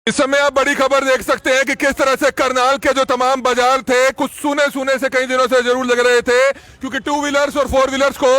इस समय आप बड़ी खबर देख सकते हैं कि किस तरह से करनाल के जो तमाम बाजार थे कुछ सूने सूने से कई दिनों से जरूर लग रहे थे, क्योंकि टू व्हीलर्स और फोर व्हीलर्स को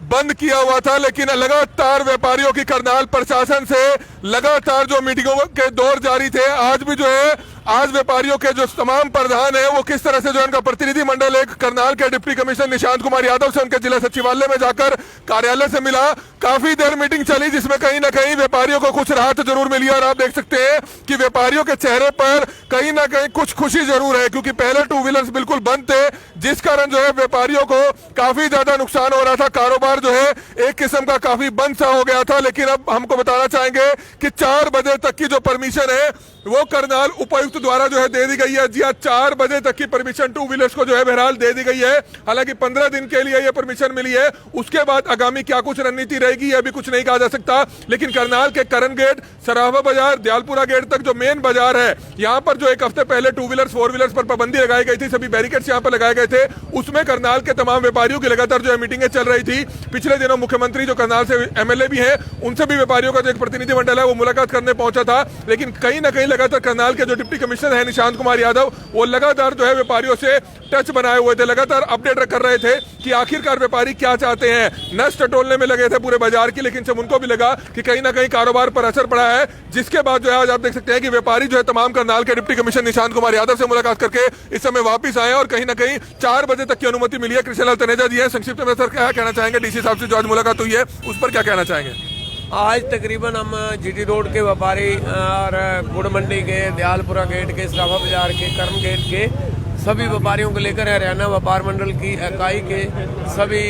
बंद किया हुआ था। लेकिन लगातार व्यापारियों की करनाल प्रशासन से लगातार जो मीटिंगों के दौर जारी थे, आज भी जो है आज व्यापारियों के जो तमाम प्रधान है वो किस तरह से जो उनका प्रतिनिधि मंडल एक करनाल के डिप्टी कमिश्नर निशांत कुमार यादव से उनके जिला सचिवालय में जाकर कार्यालय से मिला। काफी देर मीटिंग चली जिसमें कहीं ना कहीं व्यापारियों को कुछ राहत जरूर मिली और आप देख सकते हैं कि व्यापारियों के चेहरे पर कहीं ना कहीं कुछ खुशी जरूर है, क्योंकि पहले टू व्हीलर्स बिल्कुल बंद थे जिस कारण जो है व्यापारियों को काफी ज्यादा नुकसान हो रहा था। कारोबार जो है एक किस्म का काफी बंद सा हो गया था। लेकिन अब हमको बताना चाहेंगे कि 4 बजे तक की जो परमिशन है वो करनाल उपायुक्त द्वारा जो है दे दी गई है। जी हाँ, 4 बजे तक की परमिशन टू व्हीलर्स को जो है बहरहाल दे दी गई है। हालांकि 15 दिन के लिए यह परमिशन मिली है, उसके बाद आगामी क्या कुछ रणनीति रहेगी अभी कुछ नहीं कहा जा सकता। लेकिन करनाल के करण गेट, सराफा बाजार, दयालपुरा गेट तक जो मेन बाजार है, यहाँ पर जो एक हफ्ते पहले टू व्हीलर्स फोर व्हीलर्स पर पाबंदी लगाई गई थी, सभी बैरिकेड्स यहाँ पर लगाए गए थे, उसमें करनाल के तमाम व्यापारियों की लगातार जो है मीटिंगें चल रही थी। पिछले दिनों मुख्यमंत्री जो करनाल से एमएलए भी है उनसे भी व्यापारियों का जो एक प्रतिनिधि मंडल है वो मुलाकात करने पहुंचा था। लेकिन कहीं ना कहीं लगातार करनाल के जो डिप्टी कमिश्नर है निशांत कुमार यादव वो लगातार जो है व्यापारियों से टच बनाए हुए थे, लगातार अपडेट कर रहे थे कि आखिरकार व्यापारी क्या चाहते हैं। नस टटोलने में लगे थे पूरे बाजार की, लेकिन जब उनको भी लगा कि कहीं ना कहीं कारोबार पर असर पड़ा है, जिसके बाद जो है आज आप देख सकते हैं कि व्यापारी जो है तमाम करनाल के डिप्टी कमिश्नर निशांत कुमार यादव से मुलाकात करके इस समय वापिस आए और कहीं ना कहीं 4 बजे तक की अनुमति मिली है। कृष्णलाल तनेजा जी है, संक्षिप्त में सर क्या कहना चाहेंगे डीसी साहब से जो आज मुलाकात हुई है उस पर क्या कहना चाहेंगे? आज तकरीबन हम जीटी रोड के व्यापारी और गुड़ मंडी के, दयालपुरा गेट के, सराफा बाजार के, करण गेट के सभी व्यापारियों को लेकर हरियाणा व्यापार मंडल की इकाई के सभी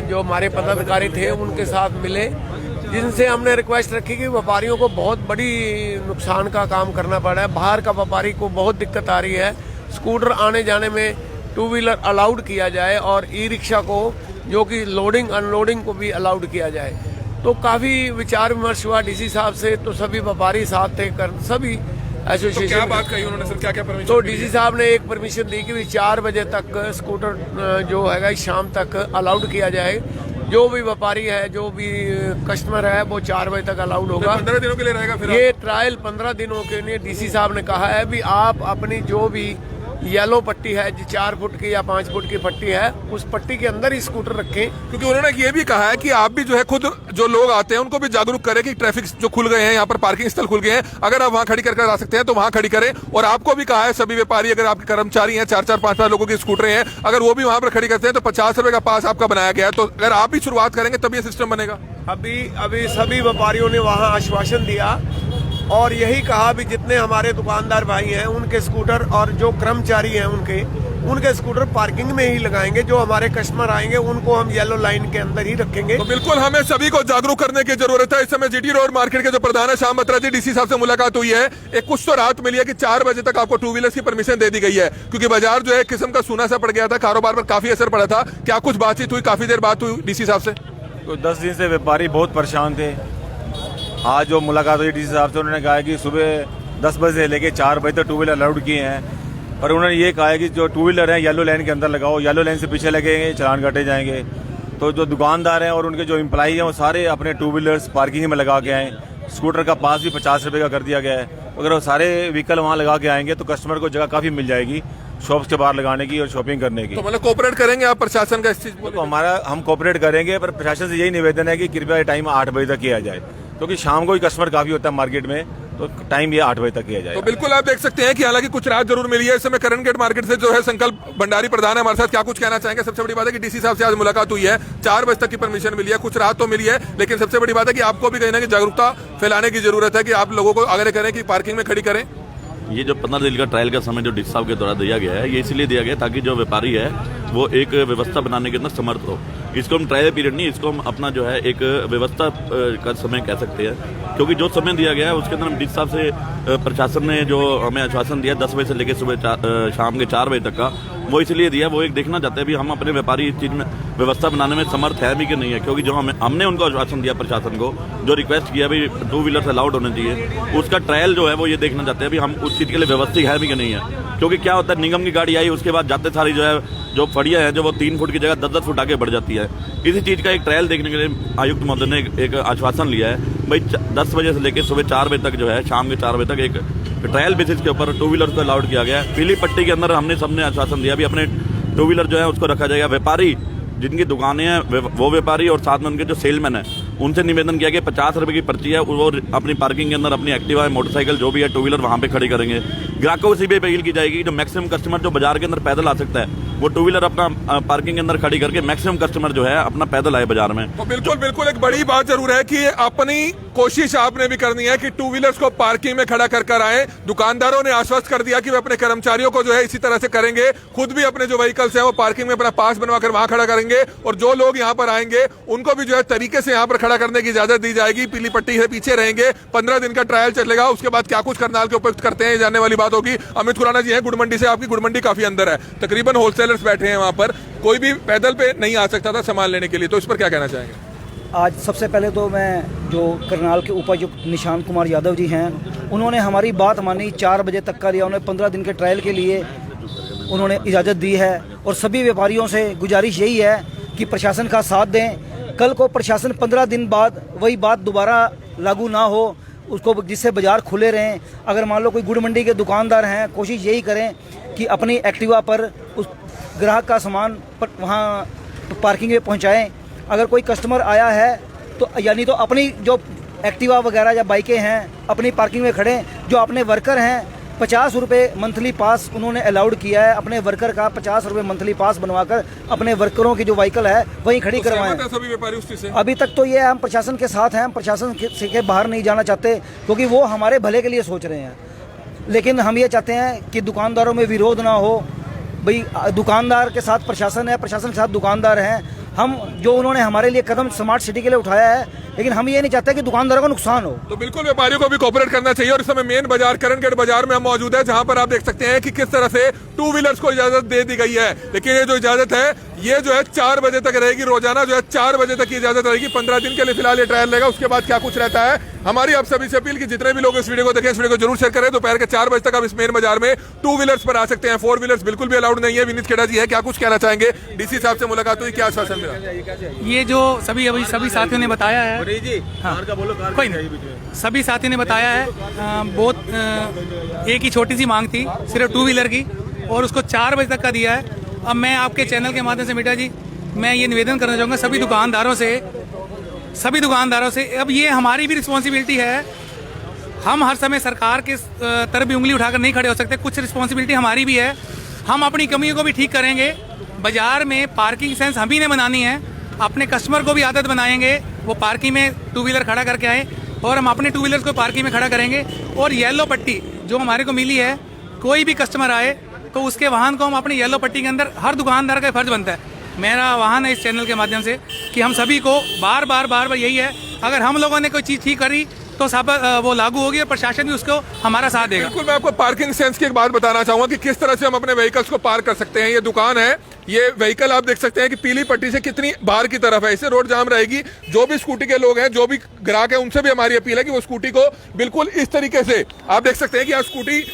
जो हमारे पदाधिकारी थे उनके साथ मिले, जिनसे हमने रिक्वेस्ट रखी कि व्यापारियों को बहुत बड़ी नुकसान का काम करना पड़ा है। बाहर का व्यापारी को बहुत दिक्कत आ रही है, स्कूटर आने जाने में टू व्हीलर अलाउड किया जाए और ई रिक्शा को जो कि लोडिंग अनलोडिंग को भी अलाउड किया जाए। तो काफी विचार विमर्श हुआ डीसी साहब से, तो सभी व्यापारी साथ थे कर सभी एसोसिएशन। तो क्या बात कही उन्होंने सर, क्या क्या परमिशन? तो डीसी साहब ने एक परमिशन दी कि 4 बजे तक स्कूटर जो है शाम तक अलाउड किया जाए। जो भी व्यापारी है, जो भी कस्टमर है वो 4 बजे तक अलाउड होगा। 15 दिनों के लिए रहेगा फिर ये ट्रायल 15 दिनों के लिए डीसी साहब ने कहा है भी आप अपनी जो भी येलो पट्टी है, 4 फुट की या 5 फुट की पट्टी है, उस पट्टी के अंदर ही स्कूटर रखें। क्योंकि उन्होंने ये भी कहा है कि आप भी जो है खुद जो लोग आते हैं उनको भी जागरूक करें कि ट्रैफिक जो खुल गए हैं, यहाँ पर पार्किंग स्थल खुल गए हैं, अगर आप वहाँ खड़ी कर आ सकते हैं तो वहाँ खड़ी करें। और आपको भी कहा है सभी व्यापारी, अगर आपके कर्मचारी हैं, 4-4, 5-5 लोगों की स्कूटर हैं, अगर वो भी वहाँ पर खड़ी करते हैं तो 50 रुपए का पास आपका बनाया गया है। तो अगर आप ही शुरुआत करेंगे तब ये सिस्टम बनेगा। अभी सभी व्यापारियों ने वहाँ आश्वासन दिया और यही कहा भी जितने हमारे दुकानदार भाई हैं उनके स्कूटर और जो कर्मचारी हैं उनके स्कूटर पार्किंग में ही लगाएंगे। जो हमारे कस्टमर आएंगे उनको हम येलो लाइन के अंदर ही रखेंगे। तो बिल्कुल हमें सभी को जागरूक करने की जरूरत है। इस समय जीटी रोड मार्केट के जो प्रधान है श्याम बत्रा जी, डीसी साहब से मुलाकात हुई है, एक कुछ तो राहत मिली है कि 4 बजे तक आपको टू व्हीलर्स की परमिशन दे दी गई है, क्योंकि बाजार जो है एक किस्म का सूना सा पड़ गया था, कारोबार पर काफी असर पड़ा था। क्या कुछ बातचीत हुई, काफी देर बात हुई डीसी साहब से? तो 10 दिन से व्यापारी बहुत परेशान थे। आज जो मुलाकात हुई डीसी साहब से, उन्होंने कहा कि सुबह 10 बजे से लेकर 4 बजे तक टू व्हीलर अलाउड किए हैं, और उन्होंने ये कहा है कि जो टू व्हीलर हैं येलो लाइन के अंदर लगाओ, येलो लाइन से पीछे लगेंगे चालान काटे जाएंगे। तो जो दुकानदार हैं और उनके जो एम्प्लॉई हैं वो सारे अपने टू व्हीलर्स पार्किंग में लगा के आए। स्कूटर का पास भी 50 रुपये का कर दिया गया है। अगर वो सारे व्हीकल वहाँ लगा के आएंगे तो कस्टमर को जगह काफी मिल जाएगी शॉप्स के बाहर लगाने की और शॉपिंग करने की। तो मतलब कोऑपरेट करेंगे आप प्रशासन का इस चीज को? तो हम कोऑपरेट करेंगे, पर प्रशासन से यही निवेदन है कि कृपया टाइम 8 बजे तक किया जाए, क्योंकि शाम को ही कस्टमर काफी होता है मार्केट में, तो टाइम ये 8 बजे तक किया जाए। तो बिल्कुल आप देख सकते हैं कि हालांकि कुछ राहत जरूर मिली है। इस समय करण गेट मार्केट से जो है संकल्प भंडारी प्रधान है हमारे साथ, क्या कुछ कहना चाहेंगे? सबसे बड़ी बात है कि डीसी साहब से आज मुलाकात हुई है, 4 बजे तक की परमिशन मिली है, कुछ राहत तो मिली है, लेकिन सबसे बड़ी बात है कि आपको भी कहीं ना कहीं जागरूकता फैलाने की जरूरत है कि आप लोगों को आग्रह करें कि पार्किंग में खड़ी करें। ये जो 15 दिन का ट्रायल का समय जो डीसी साहब के द्वारा दिया गया है, ये इसलिए दिया गया ताकि जो व्यापारी है वो एक व्यवस्था बनाने के अंदर समर्थ हो। इसको हम ट्रायल पीरियड नहीं, इसको हम अपना जो है एक व्यवस्था का समय कह सकते हैं, क्योंकि जो समय दिया गया है उसके अंदर हम डीसी साहब से प्रशासन ने जो हमें आश्वासन दिया 10 बजे से लेकर सुबह शाम के 4 बजे तक का, वो इसलिए दिया, वो एक देखना चाहते हैं भी हम अपने व्यापारी इस चीज़ में व्यवस्था बनाने में समर्थ है भी कि नहीं है। क्योंकि जो हमने उनको आश्वासन दिया प्रशासन को, जो रिक्वेस्ट किया भी टू व्हीलर अलाउड होने चाहिए, उसका ट्रायल जो है वो ये देखना चाहते हैं भी हम उस चीज़ के लिए व्यवस्थित है भी कि नहीं है। क्योंकि क्या होता है, निगम की गाड़ी आई उसके बाद जाते सारी जो है जो फड़िया है जो वो 3 फुट की जगह 10-10 फुट आगे बढ़ जाती है। इसी चीज़ का एक ट्रायल देखने के लिए आयुक्त महोदय ने एक आश्वासन लिया है भाई 10 बजे से लेकर सुबह 4 बजे तक जो है, शाम के 4 बजे तक एक ट्रायल बेसिस के ऊपर टू व्हीलर को अलाउड किया गया है। पीली पट्टी के अंदर हमने सबने आश्वासन दिया भी अपने टू व्हीलर जो है उसको रखा जाएगा। व्यापारी जिनकी दुकानें हैं वो व्यापारी और साथ में उनके जो सेलमैन हैं उनसे निवेदन किया कि 50 रुपये की पर्ची है वो अपनी पार्किंग के अंदर अपनी एक्टिवा मोटरसाइकिल जो भी है टू व्हीलर वहाँ पे खड़ी करेंगे। ग्राहकों को भी अपील की जाएगी जो मैक्सिमम कस्टमर जो बाजार के अंदर पैदल आ सकता है वो टू व्हीलर अपना पार्किंग के अंदर खड़ी करके मैक्सिमम कस्टमर जो है अपना पैदल आए बाजार में। तो बिल्कुल बिल्कुल एक बड़ी बात जरूर है कि अपनी कोशिश आपने भी करनी है कि टू व्हीलर्स को पार्किंग में खड़ा कर आए। दुकानदारों ने आश्वस्त कर दिया कि वे अपने कर्मचारियों को जो है इसी तरह से करेंगे, खुद भी अपने जो व्हीकल्स हैं वो पार्किंग में अपना पास बनवाकर वहां खड़ा करेंगे और जो लोग यहाँ पर आएंगे उनको भी जो है तरीके से यहाँ पर खड़ा करने की इजाजत दी जाएगी। पीली पट्टी से पीछे रहेंगे, 15 दिन का ट्रायल चलेगा, उसके बाद क्या कुछ करनाल के उपयुक्त करते हैं जानने वाली बात होगी। अमित खुराना जी हैं गुड़ मंडी से, आपकी गुड़ मंडी काफी अंदर है, तकरीबन होलसेलर्स बैठे हैं वहां पर, कोई भी पैदल पे नहीं आ सकता था सामान लेने के लिए, तो इस पर क्या कहना चाहेंगे? आज सबसे पहले तो मैं जो करनाल के उपायुक्त निशांत कुमार यादव जी हैं उन्होंने हमारी बात मानी, 4 बजे तक का लिया, उन्होंने 15 दिन के ट्रायल के लिए उन्होंने इजाज़त दी है। और सभी व्यापारियों से गुजारिश यही है कि प्रशासन का साथ दें। कल को प्रशासन 15 दिन बाद वही बात दोबारा लागू ना हो उसको, जिससे बाज़ार खुले रहें। अगर मान लो कोई गुड़ मंडी के दुकानदार हैं, कोशिश यही करें कि अपनी एक्टिवा पर उस ग्राहक का सामान वहाँ पार्किंग में पहुँचाएँ। अगर कोई कस्टमर आया है तो यानी तो अपनी जो एक्टिवा वगैरह या बाइकें हैं अपनी पार्किंग में खड़े। जो अपने वर्कर हैं 50 रुपये मंथली पास उन्होंने अलाउड किया है, अपने वर्कर का 50 रुपये मंथली पास बनवाकर अपने वर्करों की जो व्हीकल है वहीं खड़ी तो करवाएं। सभी व्यापारी उस चीज़ से अभी तक तो ये हम प्रशासन के साथ हैं, हम प्रशासन के बाहर नहीं जाना चाहते क्योंकि वो हमारे भले के लिए सोच रहे हैं। लेकिन हम ये चाहते हैं कि दुकानदारों में विरोध ना हो। भाई दुकानदार के साथ प्रशासन है, प्रशासन के साथ दुकानदार हैं। हम जो उन्होंने हमारे लिए कदम स्मार्ट सिटी के लिए उठाया है, लेकिन हम ये नहीं चाहते कि दुकानदारों को नुकसान हो। तो बिल्कुल व्यापारियों को भी कोऑपरेट करना चाहिए। और इस समय मेन बाजार करणगढ़ बाजार में हम मौजूद है, जहां पर आप देख सकते हैं कि किस तरह से टू व्हीलर्स को इजाजत दे दी गई है। लेकिन ये जो इजाजत है ये जो है 4 बजे तक रहेगी, रोजाना जो है 4 बजे तक की इजाजत रहेगी। 15 दिन के लिए फिलहाल ये ट्रायल रहेगा, उसके बाद क्या कुछ रहता है। हमारी आप सभी से अपील कि जितने भी लोग इस वीडियो को देखें, इस वीडियो को जरूर शेयर करें। दोपहर के 4 बजे तक आप इस मेन बाजार में टू व्हीलर्स पर आ सकते हैं, 4 व्हीलर्स बिल्कुल भी अलाउड नहीं है। विनीत खेड़ा जी है, क्या कुछ कहना चाहेंगे? डीसी साहब से मुलाकात हुई, क्या आश्वासन मिला? ये जो सभी साथियों ने बताया है, हाँ, कोई नहीं, सभी साथियों ने बताया है, बहुत एक ही छोटी सी मांग थी सिर्फ टू व्हीलर की और उसको 4 बजे तक का दिया है। अब मैं आपके चैनल के माध्यम से मीठा जी मैं ये निवेदन करना चाहूँगा सभी दुकानदारों से, अब ये हमारी भी रिस्पॉन्सिबिलिटी है। हम हर समय सरकार के तरफ भी उंगली उठाकर नहीं खड़े हो सकते, कुछ रिस्पॉन्सिबिलिटी हमारी भी है। हम अपनी कमियों को भी ठीक करेंगे। बाजार में पार्किंग सेंस हम ही ने बनानी है, अपने कस्टमर को भी आदत बनाएंगे वो पार्किंग में टू व्हीलर खड़ा करके आए और हम अपने टू व्हीलर्स को पार्किंग में खड़ा करेंगे। और येलो पट्टी जो हमारे को मिली है, कोई भी कस्टमर आए तो उसके वाहन को हम अपनी येलो पट्टी के अंदर, हर दुकानदार का फर्ज बनता है, मेरा वाहन है इस चैनल के माध्यम से, कि हम सभी को बार बार यही है, अगर हम लोगों ने कोई चीज़ ठीक करी तो सब वो लागू होगी और प्रशासन भी उसको हमारा साथ देगा। बिल्कुल, मैं आपको पार्किंग सेंस की एक बात बताना चाहूंगा कि किस तरह से हम अपने व्हीकल्स को पार्क कर सकते हैं। ये दुकान है, ये व्हीकल आप देख सकते हैं कि पीली पट्टी से कितनी बाहर की तरफ है, इससे रोड जाम रहेगी। जो भी स्कूटी के लोग हैं, जो भी ग्राहक है, उनसे भी हमारी अपील है कि वो स्कूटी को बिल्कुल इस तरीके से, आप देख सकते हैं कि यहाँ स्कूटी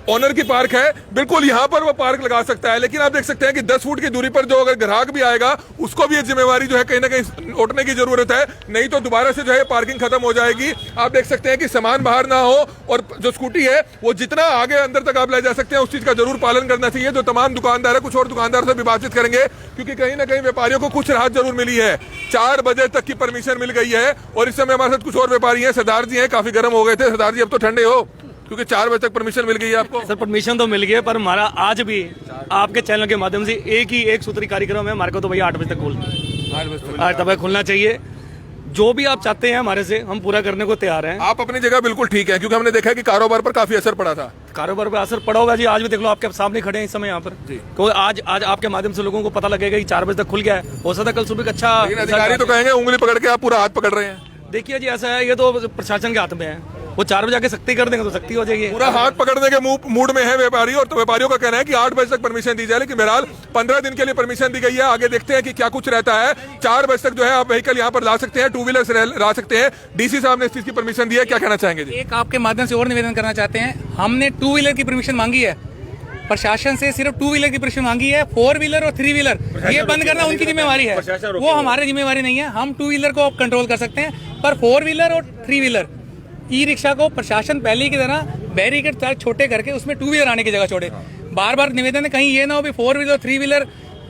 ओनर की पार्क है, बिल्कुल यहाँ पर वो पार्क लगा सकता है। लेकिन आप देख सकते हैं कि 10 फुट की दूरी पर जो अगर ग्राहक भी आएगा उसको भी ये जिम्मेवारी जो है कहीं ना कहीं उठने की जरूरत है, नहीं तो दोबारा से जो है पार्किंग खत्म हो जाएगी। आप देख सकते हैं कि सामान बाहर ना हो और जो स्कूटी है वो जितना आगे अंदर तक आप ले जा सकते हैं उस चीज का जरूर पालन करना चाहिए। जो तमाम दुकानदार है, कुछ और दुकानदार से भी बातचीत करेंगे क्योंकि कहीं ना कहीं व्यापारियों को कुछ राहत जरूर मिली है। 4 बजे तक की परमिशन मिल गई है और इस समय हमारे साथ कुछ और व्यापारी हैं। सरदार जी हैं, काफी गर्म हो गए थे। सरदार जी अब तो ठंडे हो क्योंकि 4 बजे तक परमिशन मिल गई है आपको। सर परमिशन तो मिल गई है, पर हमारा आज भी आपके चैनल के माध्यम से एक सूत्री कार्यक्रम है, हमारे को तो भैया 8 बजे तक खोलना, 8 बजे खुलना चाहिए। जो भी आप चाहते हैं हमारे से, हम पूरा करने को तैयार हैं। आप अपनी जगह बिल्कुल ठीक है, क्योंकि हमने देखा है कि कारोबार पर काफी असर पड़ा था। कारोबार पर असर पड़ा होगा जी, आज भी देख लो आपके सामने खड़े हैं इस समय यहाँ पर। तो आज आपके माध्यम से लोगों को पता लगेगा कि 4 बजे तक खुल गया है। हो सकता है कल सुबह अच्छा, अधिकारी तो कहेंगे उंगली पकड़ के आप पूरा हाथ पकड़ रहे हैं। देखिए जी ऐसा है, ये तो प्रशासन के हाथ में है, वो 4 बजे आके सख्ती कर देंगे तो सख्ती हो जाएगी। पूरा हाथ पकड़ने के मूड में है व्यापारी, और तो व्यापारियों का कहना है कि 8 बजे तक परमिशन दी जाए। लेकिन बहरहाल 15 दिन के लिए परमिशन दी गई है, आगे देखते हैं कि क्या कुछ रहता है। 4 बजे तक जो है आप व्हीकल यहाँ पर ला सकते हैं, टू व्हीलर्स ला सकते हैं। डीसी साहब ने इस चीज की परमिशन दी है, क्या कहना चाहेंगे जी? एक आपके माध्यम से और निवेदन करना चाहते हैं, हमने टू व्हीलर की परमिशन मांगी है प्रशासन से, सिर्फ टू व्हीलर की परमिशन मांगी है। 4 व्हीलर और 3 व्हीलर ये बंद करना उनकी जिम्मेवारी है, वो हमारी जिम्मेवारी नहीं है। हम टू व्हीलर को कंट्रोल कर सकते हैं, पर 4 व्हीलर और 3 व्हीलर ई रिक्शा को प्रशासन पहले की तरह बैरिकेड छोटे करके उसमें 2 व्हीलर आने की जगह छोड़े। बार बार निवेदन है कहीं ये ना हो भी 4 व्हीलर 3 व्हीलर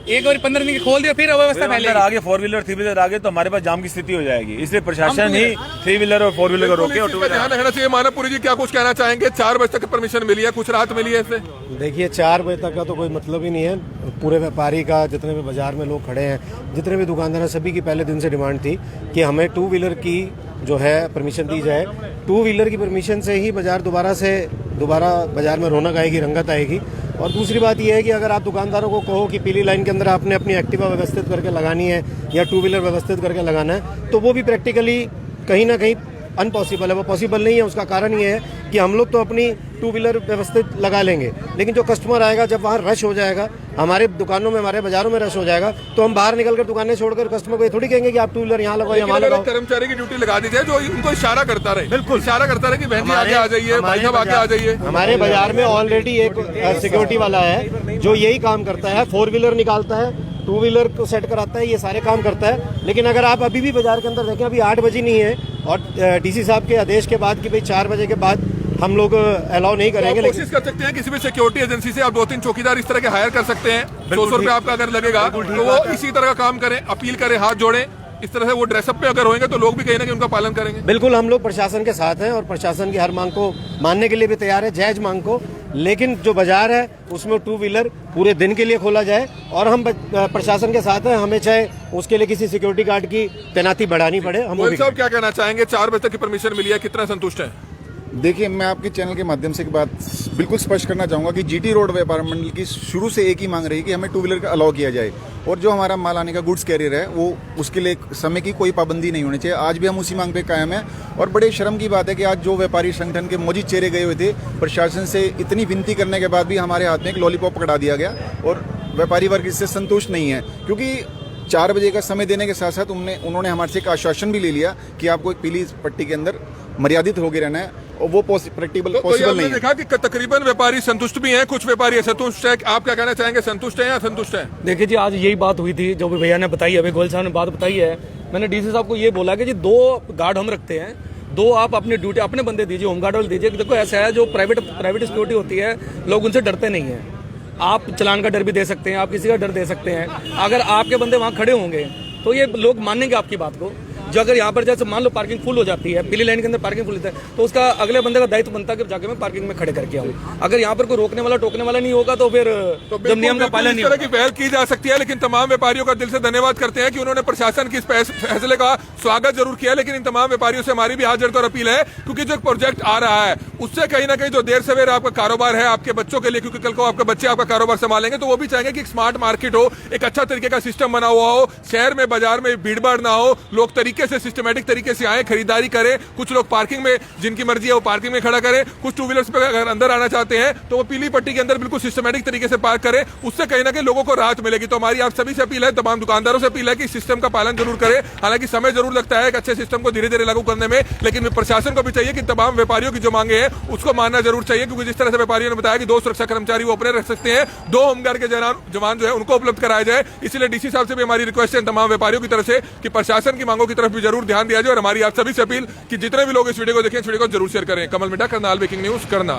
एक बार 15 दिन की खोल दिया फिर अव्यवस्था फैलेगी। आगे 4 व्हीलर 3 व्हीलर आगे तो हमारे पास जाम की स्थिति हो जाएगी, इसलिए प्रशासन ही 3 व्हीलर और 4 व्हीलर को रोके और 2 व्हीलर ध्यान रखना चाहिए। मानवपुरी जी क्या कुछ कहना चाहेंगे? 4 बजे तक परमिशन मिली है, कुछ राहत मिली है इससे? देखिए 4 बजे तक का तो कोई मतलब ही नहीं है। पूरे व्यापारी का जितने भी बाजार में लोग खड़े हैं, जितने भी दुकानदार हैं, सभी की पहले दिन से डिमांड थी कि हमें 2 व्हीलर की जो है परमिशन दी जाए। 2 व्हीलर की परमिशन से ही बाजार दोबारा बाजार में रौनक आएगी, रंगत आएगी। और दूसरी बात यह है कि अगर आप दुकानदारों को कहो कि पीली लाइन के अंदर आपने अपनी एक्टिवा व्यवस्थित करके लगानी है या 2 व्हीलर व्यवस्थित करके लगाना है, तो वो भी प्रैक्टिकली कहीं ना कहीं अनपॉसिबल है, वो पॉसिबल नहीं है। उसका कारण ये है कि हम लोग तो अपनी 2 व्हीलर व्यवस्थित लगा लेंगे, लेकिन जो कस्टमर आएगा जब वहाँ रश हो जाएगा, हमारे दुकानों में हमारे बाजारों में रश हो जाएगा, तो हम बाहर निकलकर दुकानें छोड़कर कस्टमर को ये थोड़ी कहेंगे कि आप 2 व्हीलर यहाँ लगाओ या वहाँ लगाओ। कर्मचारी की ड्यूटी लगा दी जाए जो उनको इशारा करता रहे, बिल्कुल इशारा करता रहे कि बहन जी आगे आ जाइए, भाई साहब आगे आ जाइए। हमारे बाजार में ऑलरेडी एक सिक्योरिटी वाला है जो यही काम करता है, 4 व्हीलर निकालता है, 2 व्हीलर को सेट कराता है, ये सारे काम करता है। लेकिन अगर आप अभी भी बाजार के अंदर देखें, अभी 8 बजे नहीं है और डीसी साहब के आदेश के बाद कि भाई 4 बजे के बाद हम लोग अलाउ नहीं करेंगे। तो कोशिश कर सकते हैं किसी भी सिक्योरिटी एजेंसी से आप 2-3 चौकीदार इस तरह के हायर कर सकते हैं। 200 रुपए आपका अगर लगेगा तो वो इसी तरह का काम करें, अपील करें, हाथ जोड़ें। इस तरह से वो ड्रेसअप पे अगर होंगे तो लोग भी कहीं ना कहीं उनका पालन करेंगे। बिल्कुल, हम लोग प्रशासन के साथ हैं और प्रशासन की हर मांग को मानने के लिए भी तैयार है, जायज मांग को। लेकिन जो बाजार है उसमें 2 व्हीलर पूरे दिन के लिए खोला जाए और हम प्रशासन के साथ हैं। हमें चाहे उसके लिए किसी सिक्योरिटी गार्ड की तैनाती बढ़ानी पड़े। हम साहब क्या कहना चाहेंगे? 4 बजे तक की परमिशन मिली है, कितना संतुष्ट है? देखिए, मैं आपके चैनल के माध्यम से एक बात बिल्कुल स्पष्ट करना चाहूँगा कि जीटी रोड व्यापार मंडल की शुरू से एक ही मांग रही कि हमें 2 व्हीलर का अलाउ किया जाए और जो हमारा माल आने का गुड्स कैरियर है वो उसके लिए समय की कोई पाबंदी नहीं होनी चाहिए। आज भी हम उसी मांग पे कायम हैं और बड़े शर्म की बात है कि आज जो व्यापारी संगठन के मौजूद चेहरे गए हुए थे, प्रशासन से इतनी विनती करने के बाद भी हमारे हाथ में एक लॉलीपॉप पकड़ा दिया गया और व्यापारी वर्ग इससे संतुष्ट नहीं है, क्योंकि 4 बजे का समय देने के साथ साथ उन्होंने हमारे से एक आश्वासन भी ले लिया कि आपको एक पीली पट्टी के अंदर मर्यादित होकर रहना है और वो पॉसिबल नहीं है। देखा कि तकरीबन व्यापारी संतुष्ट भी हैं, कुछ व्यापारी असंतुष्ट है। आप क्या कहना चाहेंगे, संतुष्ट है या असंतुष्ट है? देखिए जी, आज यही बात हुई थी जो भी भैया ने बताई, अभी गोयल साहब ने बात बताई है। मैंने डीसी साहब को ये बोला कि जी 2 गार्ड हम रखते हैं, 2 आप अपनी ड्यूटी अपने बंदे दीजिए, होमगार्ड वाले दीजिए। देखो ऐसा है, जो प्राइवेट सिक्योरिटी होती है लोग उनसे डरते नहीं है। आप चलान का डर भी दे सकते हैं, आप किसी का डर दे सकते हैं। अगर आपके बंदे वहाँ खड़े होंगे तो ये लोग मानेंगे आपकी बात को। जो अगर यहाँ पर जैसे मान लो पार्किंग फुल हो जाती है, पीली लाइन के अंदर पार्किंग फुल होता है, तो उसका अगले बंदे का दायित्व बनता है कि जाके मैं पार्किंग में खड़े करके आऊँ। अगर यहाँ पर कोई रोकने वाला टोकने वाला नहीं होगा तो फिर जब नियम का पालन नहीं होगा। इस तरह की पहल की जा सकती है, लेकिन तमाम व्यापारियों का दिल से धन्यवाद करते हैं कि उन्होंने प्रशासन की इस फैसले का स्वागत जरूर किया। लेकिन इन तमाम व्यापारियों से हमारी भी हाथ जोड़कर अपील है, क्योंकि जो प्रोजेक्ट आ रहा है उससे कहीं ना कहीं जो देर सवेर आपका कारोबार है आपके बच्चों के लिए, क्योंकि कल को आपके बच्चे आपका कारोबार संभालेंगे, तो वो भी चाहेंगे कि एक स्मार्ट मार्केट हो, एक अच्छा तरीके का सिस्टम बना हुआ हो, शहर में बाजार में भीड़ भाड़ ना हो, लोग तरीके से सिस्टमेटिक तरीके से आए, खरीदारी करें। कुछ लोग पार्किंग में जिनकी मर्जी है वो पार्किंग में खड़ा करें, कुछ 2 व्हीलर्स पे अगर अंदर आना चाहते हैं तो वो पीली पट्टी के अंदर बिल्कुल सिस्टमेटिक तरीके से पार्क करें। उससे कहीं ना कहीं लोगों को राहत मिलेगी। तो हमारी आप सभी से अपील है, तमाम दुकानदारों से अपील है कि सिस्टम का पालन जरूर करें। हालांकि समय जरूर लगता है एक अच्छे सिस्टम को धीरे धीरे लागू करने में, लेकिन प्रशासन को भी चाहिए कि तमाम व्यापारियों की जो मांगे हैं उसको मानना जरूर चाहिए, क्योंकि जिस तरह से व्यापारियों ने बताया कि 2 सुरक्षा कर्मचारी वो अपने रख सकते हैं, 2 होमगार्ड के जवान जो है उनको उपलब्ध कराया जाए। इसलिए डीसी साहब से भी हमारी रिक्वेस्ट है तमाम व्यापारियों की तरफ से कि प्रशासन की मांगों की तरफ भी जरूर ध्यान दिया जाए। और हमारी आप सभी से अपील कि जितने भी लोग इस वीडियो को देखें, इस वीडियो को जरूर शेयर करें। कमल मिटा, करनाल ब्रेकिंग न्यूज, करनाल।